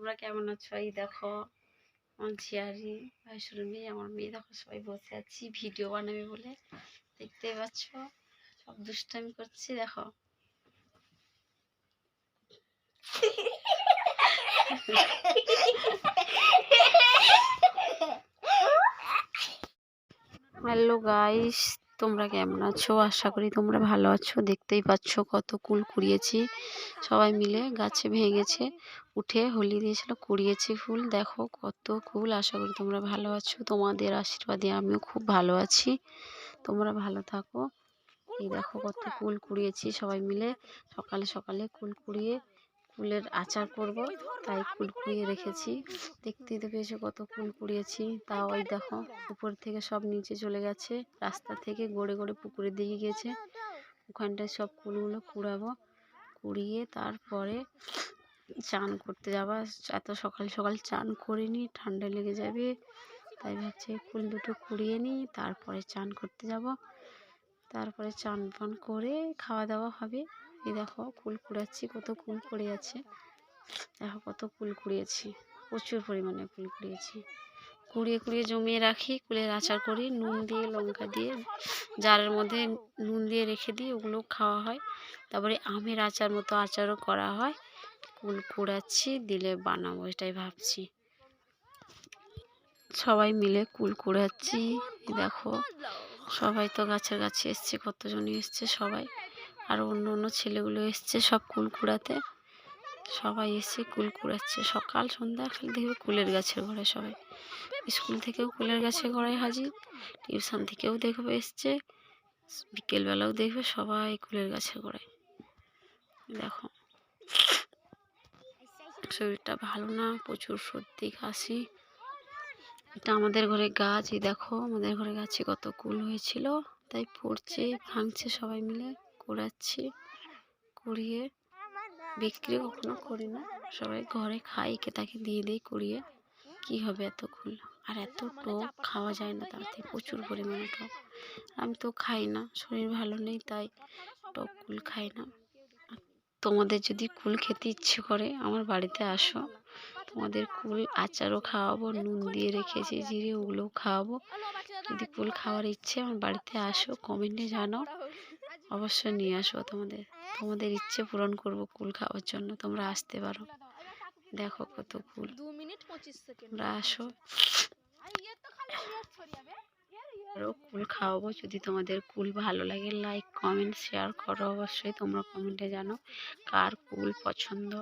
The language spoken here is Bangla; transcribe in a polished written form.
তোমরা কেমন আছো? এই দেখো আমার ঝিয়ারি ভাইসুর মেয়ে, আমার মেয়ে দেখো সবাই বসে আছি ভিডিও বানাবে বলে। দেখতেই পাচ্ছ সব দুষ্টামি করছি দেখো। হ্যালো গাইস, তোমরা কেমন আছো? আশা করি তোমরা ভালো আছো। দেখতেই পাচ্ছ কত কুল কুড়িয়েছি, সবাই মিলে গাছে ভেঙেছে উঠে হোলি দিয়েছিল, কুড়িয়েছি ফুল। দেখো কত কুল। আশা করি তোমরা ভালো আছো, তোমাদের আশীর্বাদে আমিও খুব ভালো আছি। তোমরা ভালো থাকো। এই দেখো কত কুল কুড়িয়েছি সবাই মিলে। সকালে সকালে কুল কুড়িয়ে কুলের আচার করব, তাই কুল কুড়িয়ে রেখেছি। দেখতেই তো পেয়েছো কত কুল কুড়িয়েছি। তাও ওই দেখো উপর থেকে সব নিচে চলে গেছে, রাস্তা থেকে গড়ে গড়ে পুকুরের দিকে গেছে। ওখানটায় সব কুলগুলো কুড়াবো, কুড়িয়ে তারপরে চান করতে যাবা। এত সকাল সকাল চান করিনি, ঠান্ডা লেগে যাবে, তাই ভাবছি কুল দুটো কুড়িয়ে নিই, তারপরে চান করতে যাব। তারপরে চান পান করে খাওয়া দাওয়া হবে। এই দেখো কুল কুড়াচ্ছি, কত কুল পড়ে আছে। দেখো কত কুল কুড়িয়েছি, প্রচুর পরিমাণে কুল কুড়িয়েছি। কুড়িয়ে কুড়িয়ে জমিয়ে রাখি, কুলের আচার করি নুন দিয়ে লঙ্কা দিয়ে, জারের মধ্যে নুন দিয়ে রেখে দিই, ওগুলো খাওয়া হয়। তারপরে আমের আচার মতো আচারও করা হয়। কুল কুড়াচ্ছি, দিলে বানাবো এটাই ভাবছি। সবাই মিলে কুল কুড়াচ্ছি। দেখো সবাই তো গাছের গাছে এসছে, কতজনই এসছে সবাই, আর অন্য অন্য ছেলেগুলো এসছে সব কুল কুড়াতে। সবাই এসে কুল কুড়াচ্ছে, সকাল সন্ধ্যা খালি দেখবে কুলের গাছের গোড়ায় সবাই। স্কুল থেকেও কুলের গাছের গোড়ায় হাজির, টিউশন থেকেও দেখবে এসছে, বিকেলবেলাও দেখবে সবাই কুলের গাছের গোড়ায়। দেখো শরীরটা ভালো না, প্রচুর সর্দি কাশি। এটা আমাদের ঘরে গাছ। এই দেখো আমাদের ঘরে গাছে কত কুল হয়েছিল, তাই পড়ছে ভাঙছে সবাই মিলে, কুড়াচ্ছি। কুড়িয়ে বিক্রি কখনো করি না, সবাই ঘরে খাই, কে তাকে দিয়ে দিই কুড়িয়ে। কি হবে এত কুল, আর এত টক খাওয়া যায় না, তাতে প্রচুর পরিমাণে টক। আমি তো খাই না, শরীর ভালো নেই, তাই টক কুল খাই না। তোমাদের যদি কুল খেতে ইচ্ছে করে আমার বাড়িতে আসো, তোমাদের কুল আচারও খাওয়াবো, নুন দিয়ে রেখেছি জিরে, ওগুলোও খাওয়াবো। যদি কুল খাওয়ার ইচ্ছে আমার বাড়িতে আসো, কমেন্টে জানাও, অবশ্যই নিয়ে আসবো তোমাদের। তোমাদের ইচ্ছে পূরণ করব কুল খাওয়ার জন্য, তোমরা আসতে পারো। দেখো কত কুল, তোমরা আসো, আরও কুল খাওয়াবো। যদি তোমাদের কুল ভালো লাগে লাইক কমেন্ট শেয়ার করো, অবশ্যই তোমরা কমেন্টে জানো কার কুল পছন্দ।